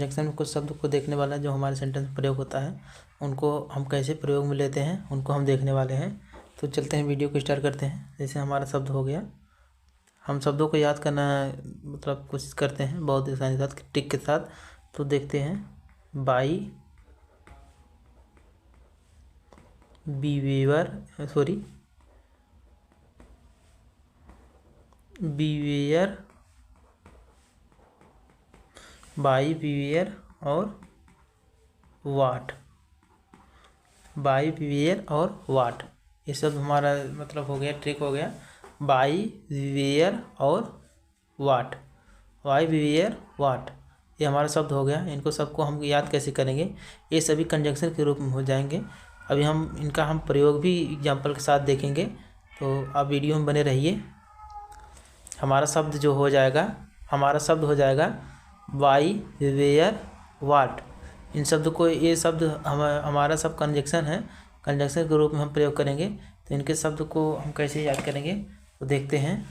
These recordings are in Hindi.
कंजंक्शन में कुछ शब्द को देखने वाला है जो हमारे सेंटेंस में प्रयोग होता है, उनको हम कैसे प्रयोग में लेते हैं उनको हम देखने वाले हैं। तो चलते हैं वीडियो को स्टार्ट करते हैं। जैसे हमारा शब्द हो गया, हम शब्दों को याद करना मतलब कोशिश करते हैं बहुत आसानी के साथ, टिक के साथ। तो देखते हैं बाई बिहेवियर बाई बिहेवियर और वाट। बाई बिहेवियर और वाट, ये सब हमारा मतलब हो गया, ट्रिक हो गया। बाई बिहेवियर और वाट, बाई बिहेवियर वाट, ये हमारा शब्द हो गया। इनको सबको हम याद कैसे करेंगे, ये सभी कंजंक्शन के रूप में हो जाएंगे। अभी हम इनका प्रयोग भी एग्जाम्पल के साथ देखेंगे, तो आप वीडियो में बने रहिए। हमारा शब्द हो जाएगा बाई बिहेवियर वाट। इन शब्द को, ये शब्द हमारा सब कंजंक्शन है, कंजंक्शन के रूप में हम प्रयोग करेंगे। तो इनके शब्द को हम कैसे याद करेंगे तो देखते हैं।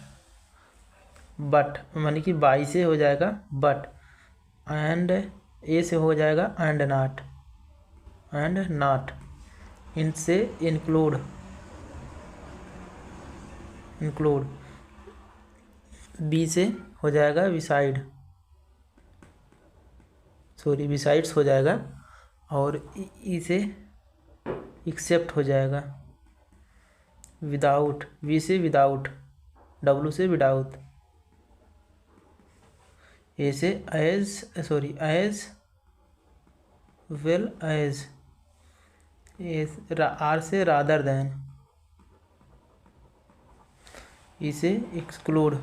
बट मानी कि बाई से हो जाएगा बट, एंड ए से हो जाएगा एंड नॉट, इनसे इंक्लूड, बी से हो जाएगा बिसाइड्स हो जाएगा, और ई से एक्सेप्ट हो जाएगा, विदाउट, वी से विदाउट, डब्लू से विदाउट, ए से एज वेल एज, आर से रादर देन, ई से एक्सक्लूड,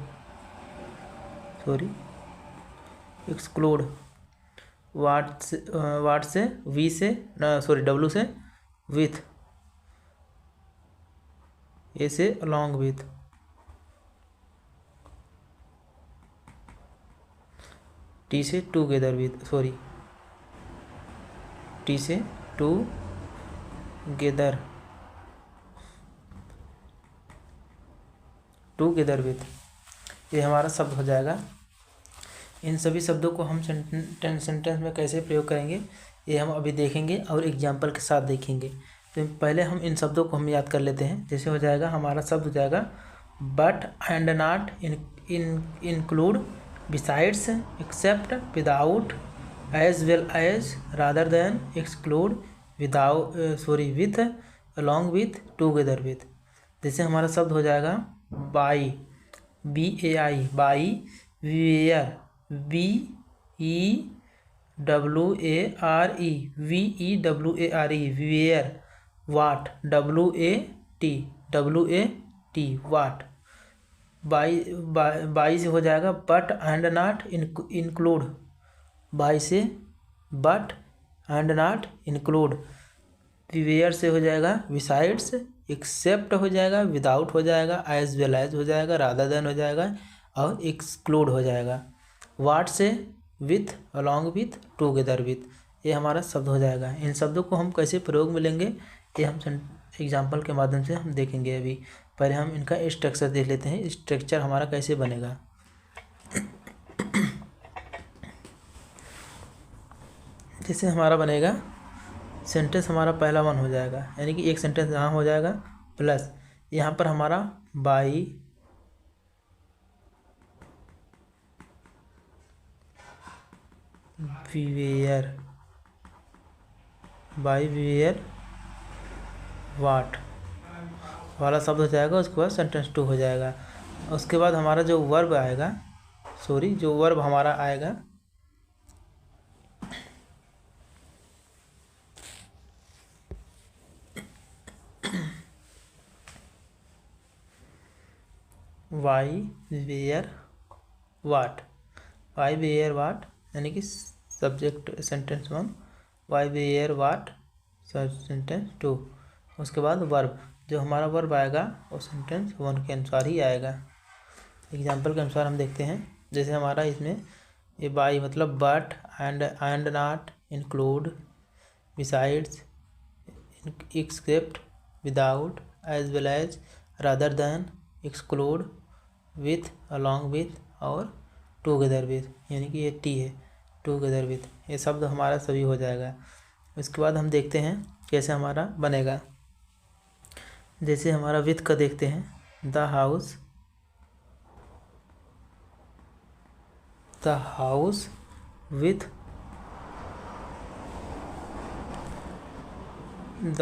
वाट से वी से डब्लू से विथ, ए से अलॉन्ग विथ, टी से टूगेदर विथ, टी से टूगेदर विथ, ये हमारा शब्द हो जाएगा। इन सभी शब्दों को हम सेंटेंस में कैसे प्रयोग करेंगे ये हम अभी देखेंगे और एग्जाम्पल के साथ देखेंगे। तो पहले हम इन शब्दों को हम याद कर लेते हैं। जैसे हो जाएगा, हमारा शब्द हो जाएगा but and not, include, besides, except, without, as well as, rather than, exclude, with, along with, together with. जैसे हमारा शब्द हो जाएगा by, BAI, by, behaviour, VEWARE, behaviour, what, WAT, what. By से हो जाएगा but and not include, by से but and not include, behaviour से हो जाएगा बिसाइड्स, एक्सेप्ट हो जाएगा, विदाउट हो जाएगा, एज वेल एज हो जाएगा, रादर देन हो जाएगा, और एक्सक्लूड हो जाएगा। वाट से with, along with, together with, ये हमारा शब्द हो जाएगा। इन शब्दों को हम कैसे प्रयोग में लेंगे ये हम एग्जाम्पल के माध्यम से हम देखेंगे। अभी पहले हम इनका स्ट्रक्चर देख लेते हैं, स्ट्रक्चर हमारा कैसे बनेगा। जैसे हमारा बनेगा, सेंटेंस हमारा पहला वन हो जाएगा, यानी कि एक सेंटेंस यहाँ हो जाएगा, प्लस यहाँ पर हमारा बाई बिहेवियर वाट वाला शब्द हो जाएगा। उसके बाद सेंटेंस 2 हो जाएगा। उसके बाद हमारा जो वर्ब आएगा, हमारा आएगा वाई बिहेवियर वाट, यानी कि सब्जेक्ट सेंटेंस 1, वाई बिहेवियर वाट सेंटेंस 2। उसके बाद वर्ब, जो हमारा वर्ब आएगा वो सेंटेंस 1 के अनुसार ही आएगा। एग्जाम्पल के अनुसार हम देखते हैं। जैसे हमारा इसमें ये बाई मतलब but, and not, include, besides, except, without, as well as, rather than, exclude, with, along with और टूगेदर विथ, यानी कि ये टी है, टूगेदर विथ, ये शब्द हमारा सभी हो जाएगा। इसके बाद हम देखते हैं कैसे हमारा बनेगा। जैसे हमारा विथ का देखते हैं, the house with the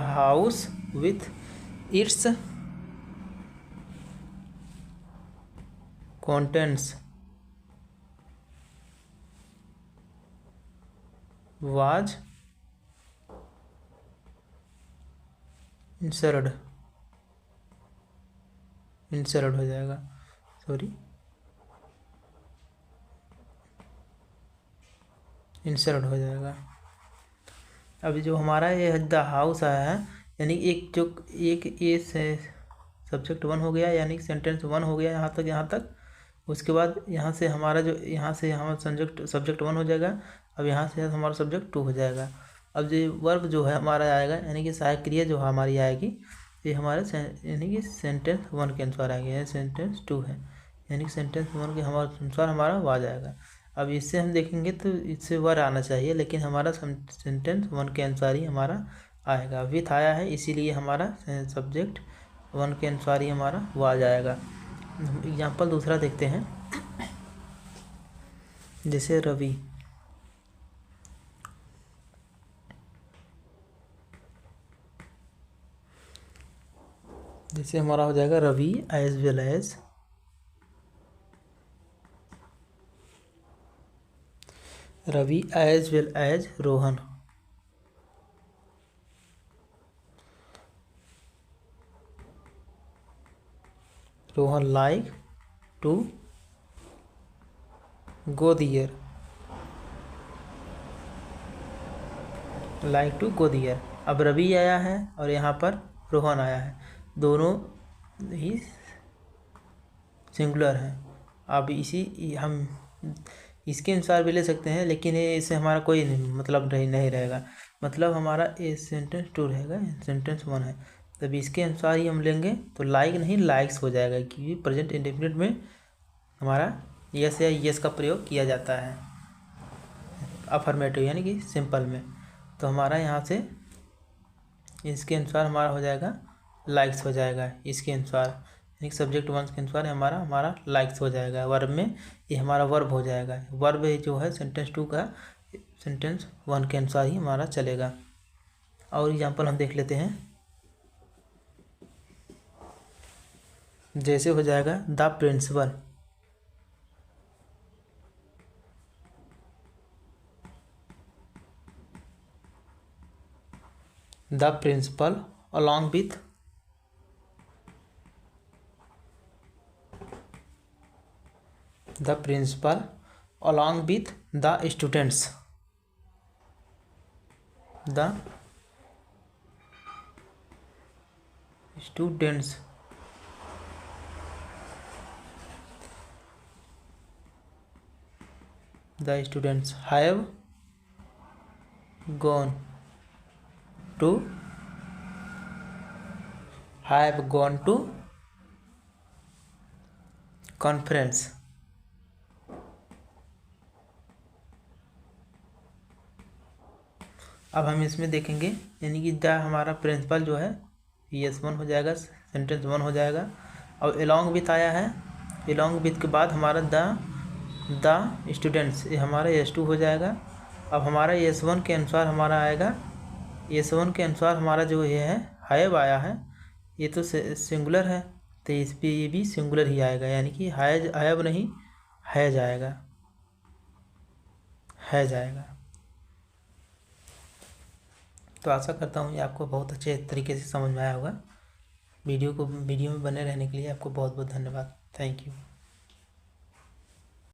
house with its contents was inserted हो जाएगा, इंसर्ट हो जाएगा। अभी जो हमारा ये द हाउस आया है, यानी एक ये सब्जेक्ट 1 हो गया, यानी सेंटेंस 1 हो गया यहाँ तक। उसके बाद यहाँ से हमारा सब्जेक्ट 1 हो जाएगा। अब यहाँ से हमारा सब्जेक्ट 2 हो जाएगा। अब जो वर्ब जो है हमारा आएगा, यानी कि सहायक क्रिया जो हमारी आएगी, ये हमारे यानी कि सेंटेंस 1 के अनुसार आएगी। यह सेंटेंस 2 है, यानी कि सेंटेंस 1 के अनुसार हमारा वो आ जाएगा। अब इससे हम देखेंगे तो इससे वर्ब आना चाहिए, लेकिन हमारा सेंटेंस 1 के अनुसार ही हमारा आएगा। विथ आया है, इसीलिए हमारा सब्जेक्ट 1 के अनुसार ही हमारा वो आ जाएगा। एग्जाम्पल दूसरा देखते हैं, जैसे रवि। जैसे हमारा हो जाएगा Ravi as well as Rohan. Rohan like to go there. अब रवि आया है और यहाँ पर रोहन आया है, दोनों ही सिंगुलर हैं। अब हम इसके अनुसार भी ले सकते हैं, लेकिन इससे हमारा कोई मतलब नहीं रहेगा। मतलब हमारा ये सेंटेंस 2 रहेगा, सेंटेंस 1 है, तब इसके अनुसार ही हम लेंगे तो लाइक नहीं लाइक्स हो जाएगा, क्योंकि प्रेजेंट इंडेफिनिट में हमारा यस या यस का प्रयोग किया जाता है अफर्मेटिव यानी कि सिंपल में। तो हमारा यहाँ से इसके अनुसार हमारा हो जाएगा लाइक्स हो जाएगा, इसके अनुसार यानी सब्जेक्ट 1 के अनुसार हमारा लाइक्स हो जाएगा। वर्ब में ये हमारा वर्ब हो जाएगा। वर्ब जो है सेंटेंस 2 का सेंटेंस 1 के अनुसार ही हमारा चलेगा। और एग्जाम्पल हम देख लेते हैं, जैसे हो जाएगा the principal. The principal along with the students। The students have gone to conference। अब हम इसमें देखेंगे, यानी कि द हमारा प्रिंसिपल जो है यस 1 हो जाएगा, सेंटेंस 1 हो जाएगा। और अलॉन्ग विथ आया है, अलॉन्ग विथ के बाद हमारा द स्टूडेंट्स ये हमारा यस 2 हो जाएगा। अब हमारा यस 1 के अनुसार हमारा आएगा, यस 1 के अनुसार हमारा जो ये है हैव आया है, ये तो सिंगुलर है, तो इस पर ये भी सिंगुलर ही आएगा, यानी कि हैव नहीं है जाएगा। तो आशा करता हूँ ये आपको बहुत अच्छे तरीके से समझ में आया होगा। वीडियो में बने रहने के लिए आपको बहुत बहुत धन्यवाद। Thank you.